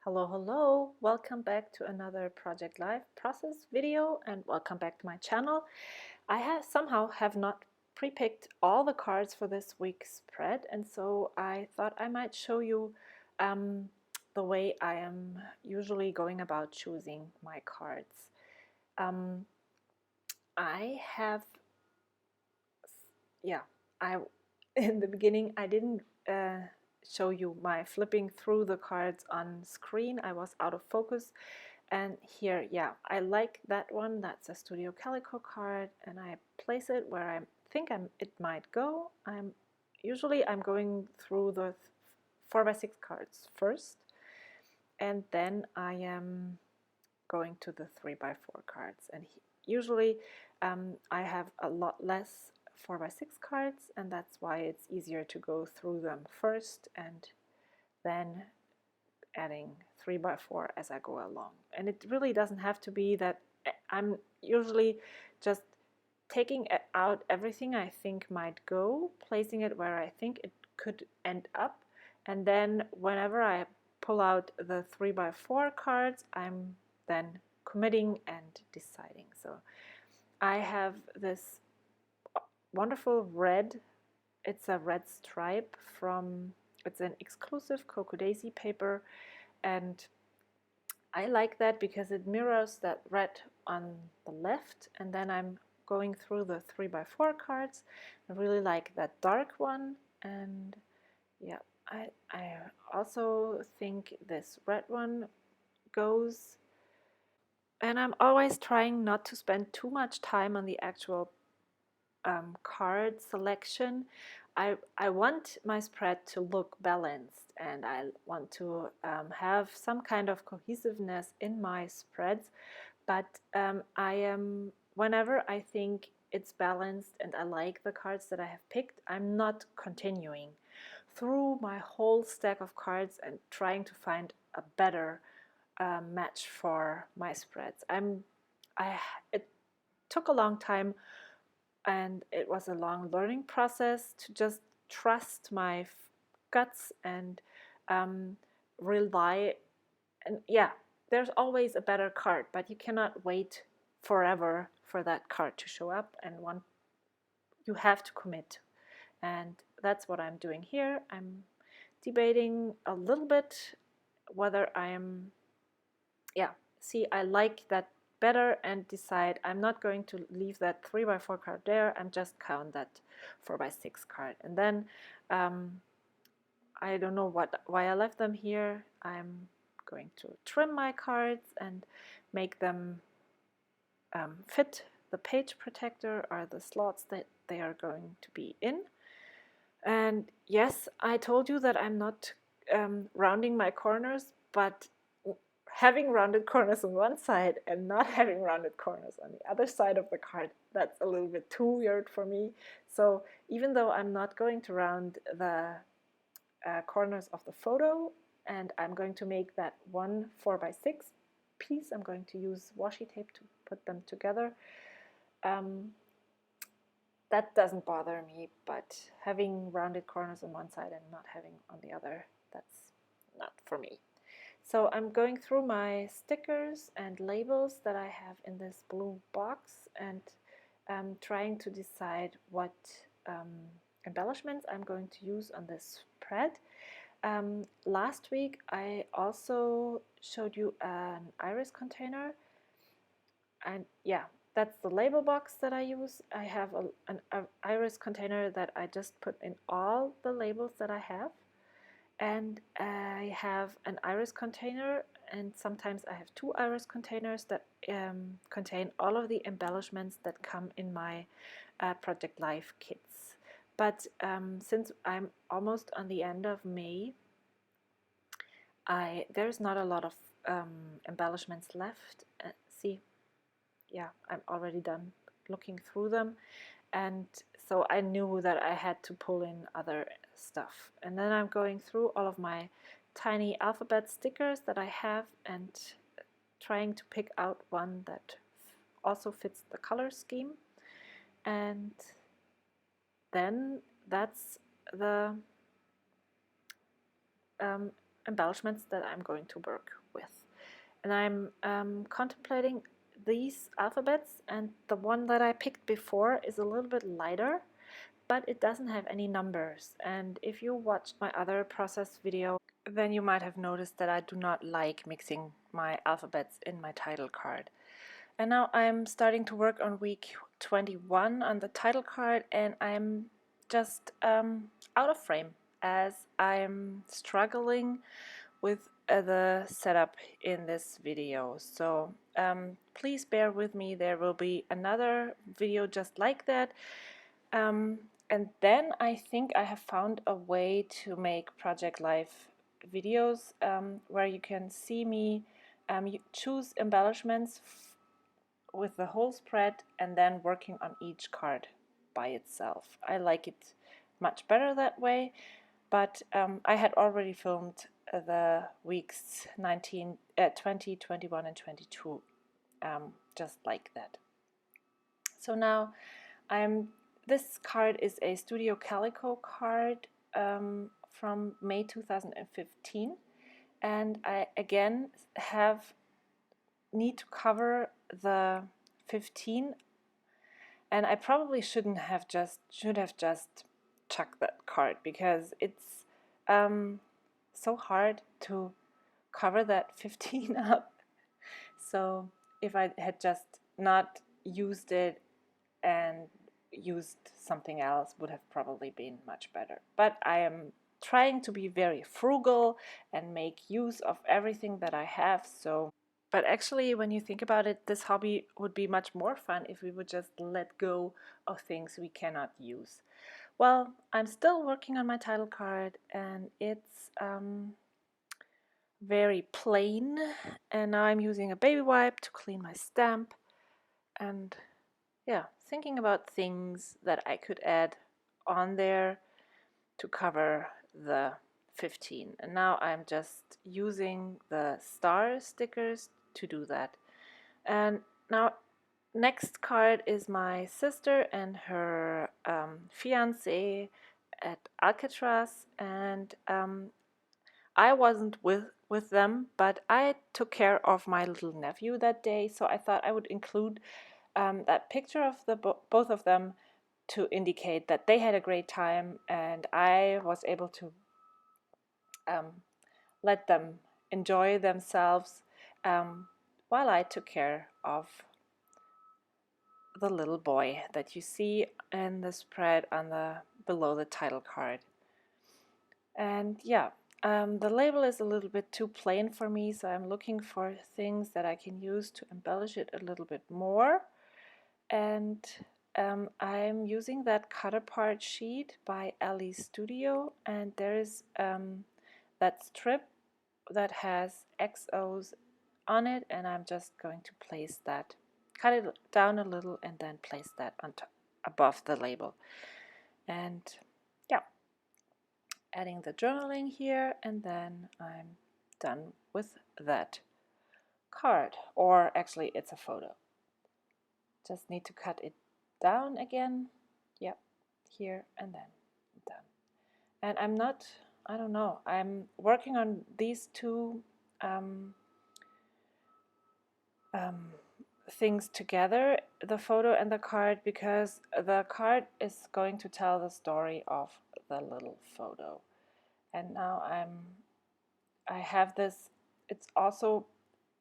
Hello, hello! Welcome back to another Project Live process video and welcome back to my channel. I somehow have not pre-picked all the cards for this week's spread, and so I thought I might show you the way I am usually going about choosing my cards. I have, in the beginning I didn't show you my flipping through the cards on screen. I was out of focus. And here, I like that one. That's a Studio Calico card, and I place it where I think it might go. I'm going through the 4x6 cards first, and then I am going to the 3x4 cards. And usually I have a lot less 4x6 cards, and that's why it's easier to go through them first and then adding 3x4 as I go along. And it really doesn't have to be that. I'm usually just taking out everything I think might go, placing it where I think it could end up, and then whenever I pull out the 3x4 cards, I'm then committing and deciding. So I have this wonderful red, it's a red stripe it's an exclusive Cocoa Daisy paper, and I like that because it mirrors that red on the left, and then I'm going through the 3x4 cards. I really like that dark one, and yeah, I also think this red one goes, and I'm always trying not to spend too much time on the actual card selection. I want my spread to look balanced, and I want to have some kind of cohesiveness in my spreads, but whenever I think it's balanced and I like the cards that I have picked, I'm not continuing through my whole stack of cards and trying to find a better match for my spreads. It took a long time, and it was a long learning process to just trust my guts and rely. And there's always a better card, but you cannot wait forever for that card to show up, and you have to commit. And that's what I'm doing here. I'm debating a little bit whether I like that better, and decide I'm not going to leave that 3x4 card there. I'm just count that 4x6 card, and then I don't know why I left them here. I'm going to trim my cards and make them fit the page protector or the slots that they are going to be in. And yes, I told you that I'm not rounding my corners, but having rounded corners on one side and not having rounded corners on the other side of the card, that's a little bit too weird for me. So even though I'm not going to round the corners of the photo, and I'm going to make that one 4x6 piece, I'm going to use washi tape to put them together. That doesn't bother me, but having rounded corners on one side and not having on the other, that's not for me. So I'm going through my stickers and labels that I have in this blue box, and trying to decide what embellishments I'm going to use on this spread. Last week I also showed you an iris container, and that's the label box that I use. I have an iris container that I just put in all the labels that I have, and I have an iris container, and sometimes I have two iris containers that contain all of the embellishments that come in my Project Life kits. But since I'm almost on the end of May, there's not a lot of embellishments left. I'm already done looking through them, and so I knew that I had to pull in other stuff. And then I'm going through all of my tiny alphabet stickers that I have and trying to pick out one that also fits the color scheme. And then that's the embellishments that I'm going to work with. And I'm contemplating these alphabets, and the one that I picked before is a little bit lighter, but it doesn't have any numbers. And if you watched my other process video, then you might have noticed that I do not like mixing my alphabets in my title card. And now I'm starting to work on week 21 on the title card, and I'm just out of frame as I'm struggling with the setup in this video. So please bear with me. There will be another video just like that. And then I think I have found a way to make Project Life videos where you can see me you choose embellishments with the whole spread and then working on each card by itself. I like it much better that way, but I had already filmed the weeks 19, 20, 21 and 22 just like that. So now this card is a Studio Calico card from May 2015, and I again need to cover the 15, and I probably should have just chucked that card because it's so hard to cover that 15 up. So if I had just not used it and used something else, would have probably been much better. But I am trying to be very frugal and make use of everything that I have. But actually, when you think about it, this hobby would be much more fun if we would just let go of things we cannot use. Well, I'm still working on my title card, and it's very plain, and now I'm using a baby wipe to clean my stamp, and yeah, thinking about things that I could add on there to cover the 15. And now I'm just using the star stickers to do that. And now next card is my sister and her fiance at Alcatraz, and I wasn't with them, but I took care of my little nephew that day, so I thought I would include that picture of the both of them to indicate that they had a great time, and I was able to let them enjoy themselves while I took care of the little boy that you see in the spread on the below the title card. And yeah, the label is a little bit too plain for me, so I'm looking for things that I can use to embellish it a little bit more. And I'm using that cut apart sheet by Ali Studio, and there is that strip that has XOs on it, and I'm just going to place that, cut it down a little and then place that on top, above the label. And yeah, adding the journaling here, and then I'm done with that card, or actually it's a photo. Just need to cut it down again, yep, here, and then done. And I don't know, I'm working on these two things together, the photo and the card, because the card is going to tell the story of the little photo. And now I have this, it's also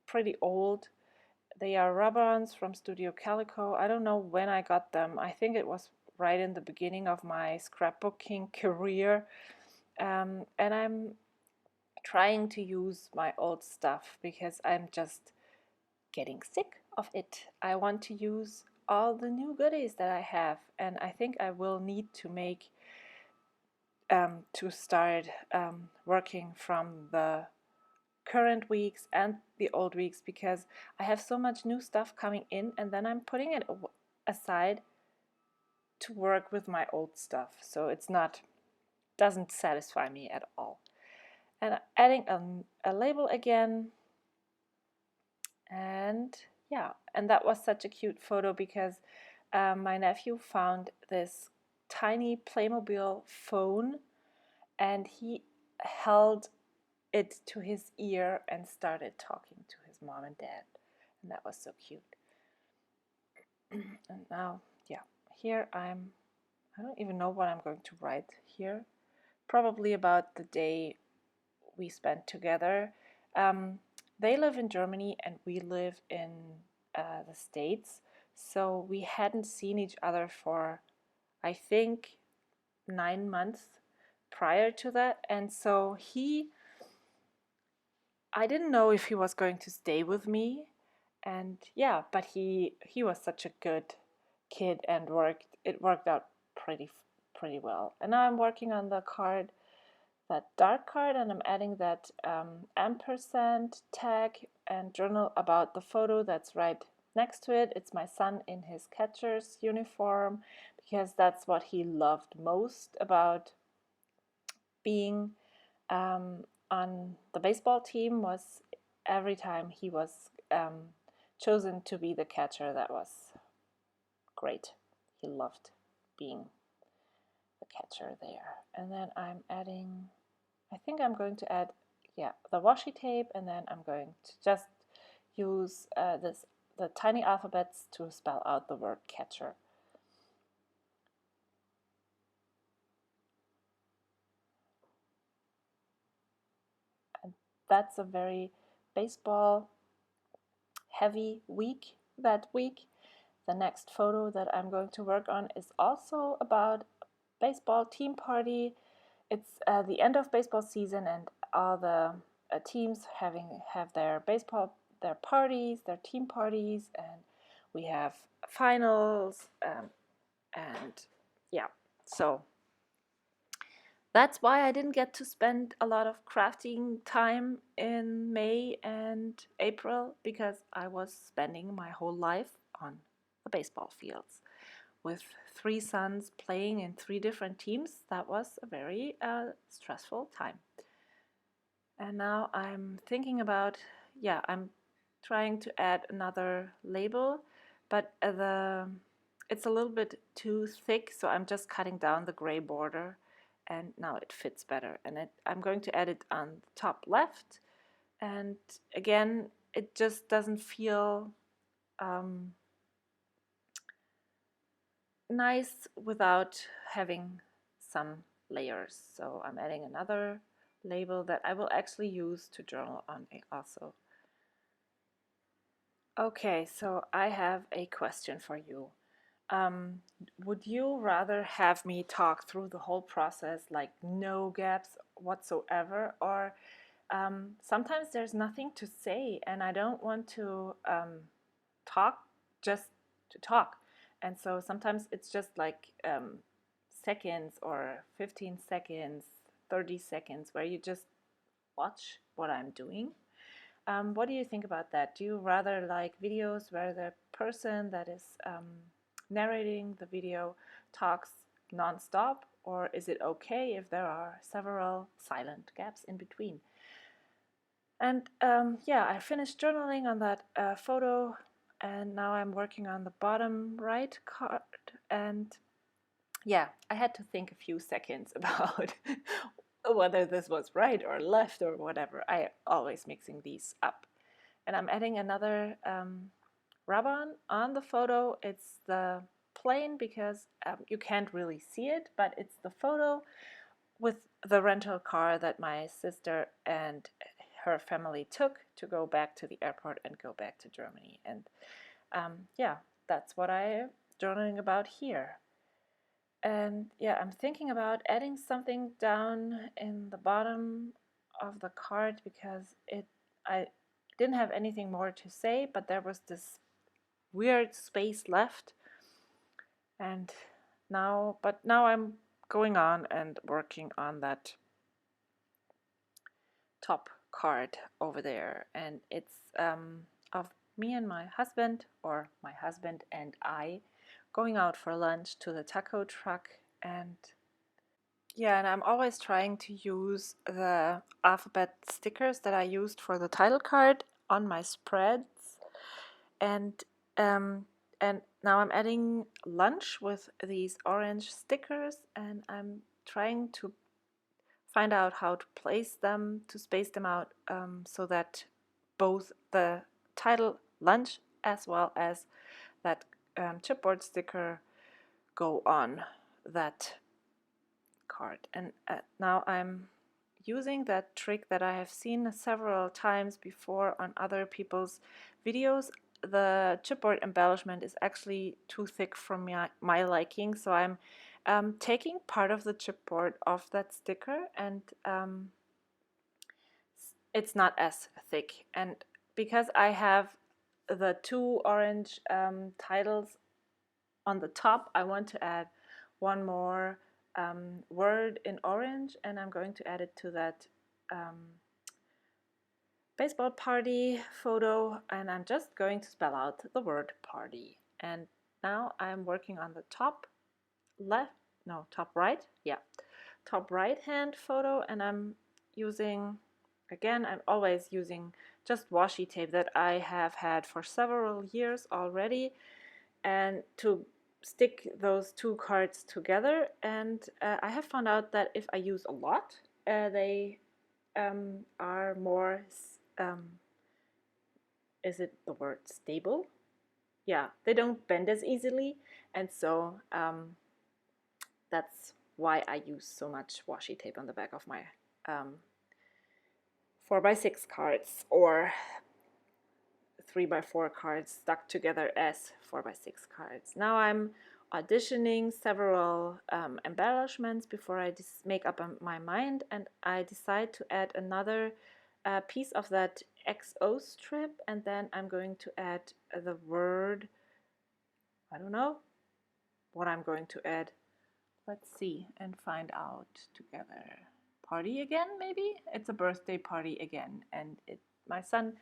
pretty old. They are rub-ons from Studio Calico. I don't know when I got them. I think it was right in the beginning of my scrapbooking career. And I'm trying to use my old stuff because I'm just getting sick of it. I want to use all the new goodies that I have, and I think I will need to start working from the current weeks and the old weeks, because I have so much new stuff coming in, and then I'm putting it aside to work with my old stuff, so doesn't satisfy me at all. And adding a label again, and yeah, and that was such a cute photo because my nephew found this tiny Playmobil phone, and he held it to his ear and started talking to his mom and dad. And that was so cute. And now, yeah, here I don't even know what I'm going to write here. Probably about the day we spent together. They live in Germany and we live in the States. So we hadn't seen each other for, I think, 9 months prior to that. And so I didn't know if he was going to stay with me. And yeah, but he was such a good kid and it worked out pretty well. And now I'm working on the card, that dark card, and I'm adding that ampersand tag and journal about the photo that's right next to it. It's my son in his catcher's uniform, because that's what he loved most about being on the baseball team, was every time he was chosen to be the catcher. That was great. He loved being the catcher there. And then I'm adding, I think I'm going to add, yeah, the washi tape, and then I'm going to just use the tiny alphabets to spell out the word catcher. And that's a very baseball heavy week that week. The next photo that I'm going to work on is also about baseball team party. It's the end of baseball season, and all the teams have their parties, their team parties, and we have finals, and yeah, so that's why I didn't get to spend a lot of crafting time in May and April, because I was spending my whole life on the baseball fields with 3 sons playing in 3 different teams. That was a very stressful time. And now I'm thinking about, yeah, I'm trying to add another label, but it's a little bit too thick, so I'm just cutting down the gray border, and now it fits better. And I'm going to add it on the top left, and again, it just doesn't feel nice without having some layers. So I'm adding another label that I will actually use to journal on also. Okay, so I have a question for you. Um, would you rather have me talk through the whole process, like no gaps whatsoever, or sometimes there's nothing to say and I don't want to talk just to talk. And so sometimes it's just like seconds or 15 seconds, 30 seconds where you just watch what I'm doing. What do you think about that? Do you rather like videos where the person that is narrating the video talks non-stop, or is it okay if there are several silent gaps in between? And yeah, I finished journaling on that photo, and now I'm working on the bottom right card. And yeah, I had to think a few seconds about whether this was right or left or whatever. I always mixing these up. And I'm adding another rub-on on the photo. It's the plane, because you can't really see it, but it's the photo with the rental car that my sister and her family took to go back to the airport and go back to Germany. And yeah, that's what I'm journaling about here. And yeah, I'm thinking about adding something down in the bottom of the card, because I didn't have anything more to say, but there was this weird space left. And now I'm going on and working on that top card over there, and it's of me and my husband, or my husband and I, going out for lunch to the taco truck. And yeah, and I'm always trying to use the alphabet stickers that I used for the title card on my spreads. And um, and now I'm adding lunch with these orange stickers, and I'm trying to find out how to place them, to space them out, so that both the title lunch as well as that chipboard sticker go on that card. And now I'm using that trick that I have seen several times before on other people's videos. The chipboard embellishment is actually too thick for my liking, so I'm taking part of the chipboard off that sticker, and it's not as thick. And because I have the two orange titles on the top, I want to add one more word in orange, and I'm going to add it to that baseball party photo, and I'm just going to spell out the word party. And now I'm working on the top left, no, top right, yeah, top right hand photo, and I'm using, again, I'm always using just washi tape that I have had for several years already, and to stick those two cards together. And I have found out that if I use a lot, they are more, is it the word stable? Yeah, they don't bend as easily, and so that's why I use so much washi tape on the back of my 4x6 cards, or 3x4 cards stuck together as 4x6 cards. Now I'm auditioning several embellishments before I make up my mind, and I decide to add another piece of that XO strip, and then I'm going to add the word, I don't know what I'm going to add. Let's see and find out together. Party again, maybe? It's a birthday party again, and my son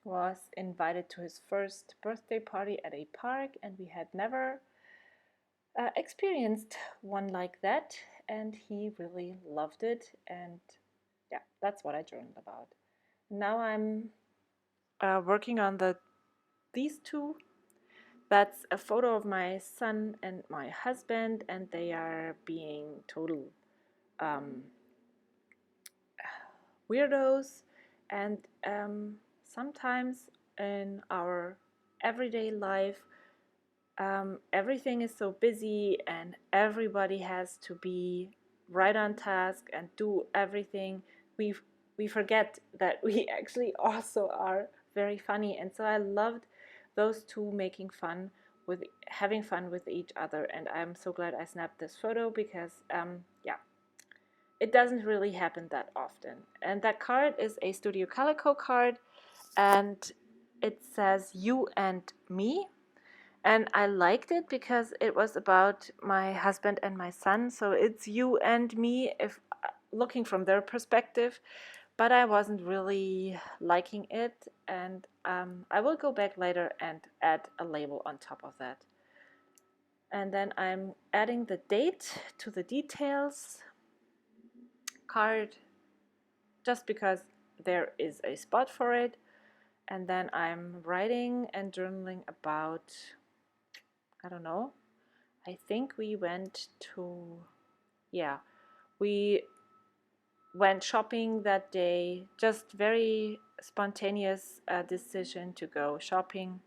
was invited to his first birthday party at a park, and we had never experienced one like that, and he really loved it. And yeah, that's what I journaled about. Now I'm working on these two. That's a photo of my son and my husband, and they are being total weirdos. And sometimes in our everyday life, everything is so busy, and everybody has to be right on task and do everything. We forget that we actually also are very funny, and so I loved those two having fun with each other. And I'm so glad I snapped this photo, because yeah, it doesn't really happen that often. And that card is a Studio Calico card, and it says you and me. And I liked it because it was about my husband and my son, so it's you and me, if looking from their perspective. But I wasn't really liking it, and I will go back later and add a label on top of that. And then I'm adding the date to the details card, just because there is a spot for it. And then I'm writing and journaling about, I don't know, I think we went shopping that day. Just very spontaneous decision to go shopping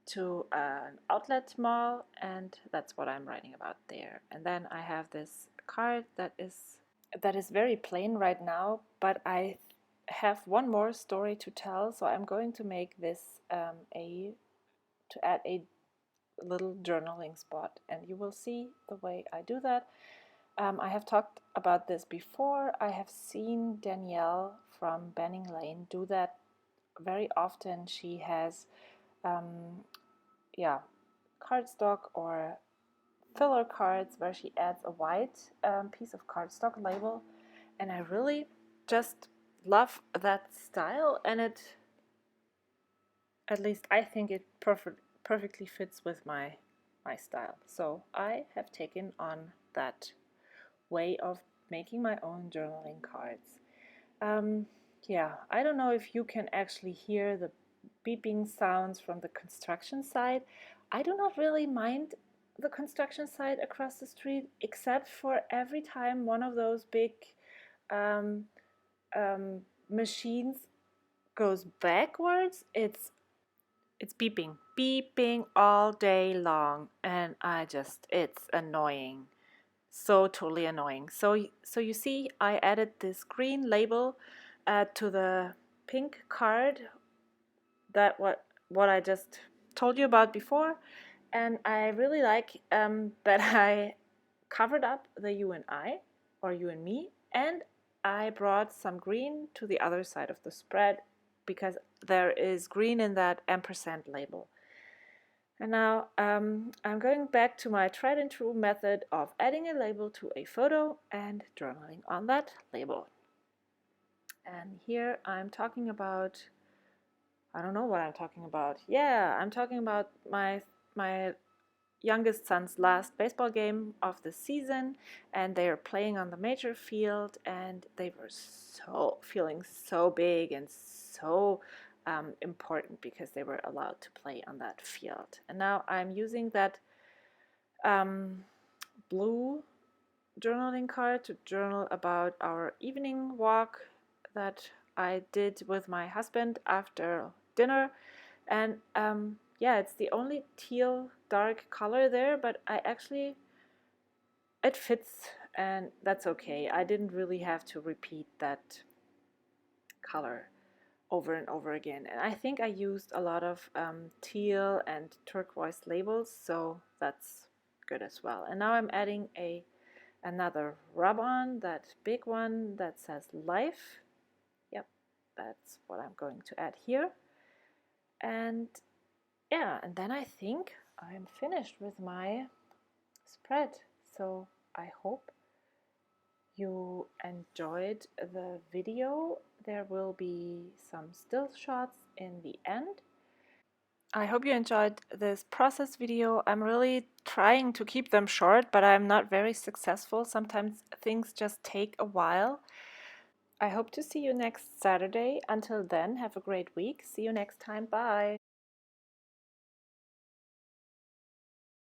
to an outlet mall, and that's what I'm writing about there. And then I have this card that is very plain right now, but I have one more story to tell, so I'm going to make this to add a little journaling spot, and you will see the way I do that. I have talked about this before. I have seen Danielle from Banning Lane do that very often. She has cardstock or filler cards where she adds a white piece of cardstock label, and I really just love that style, and it, at least I think it perfectly fits with my style. So I have taken on that way of making my own journaling cards. Yeah, I don't know if you can actually hear the beeping sounds from the construction site. I do not really mind the construction site across the street, except for every time one of those big um, machines goes backwards, it's beeping all day long, and it's annoying, so totally annoying. So you see, I added this green label to the pink card, that what I just told you about before, and I really like that I covered up the you and I, or you and me, and I brought some green to the other side of the spread because there is green in that ampersand label. And now I'm going back to my tried and true method of adding a label to a photo and journaling on that label. And here I'm talking about, I don't know what I'm talking about. Yeah, I'm talking about my youngest son's last baseball game of the season, and they are playing on the major field, and they were so feeling so big and so important because they were allowed to play on that field. And now I'm using that um, blue journaling card to journal about our evening walk that I did with my husband after dinner. And yeah, it's the only teal dark color there, but it fits, and that's okay. I didn't really have to repeat that color over and over again. And I think I used a lot of teal and turquoise labels, so that's good as well. And now I'm adding another rub on, that big one that says life. Yep, that's what I'm going to add here. And yeah, and then I think I'm finished with my spread. So I hope you enjoyed the video. There will be some still shots in the end. I hope you enjoyed this process video. I'm really trying to keep them short, but I'm not very successful. Sometimes things just take a while. I hope to see you next Saturday. Until then, have a great week. See you next time. Bye.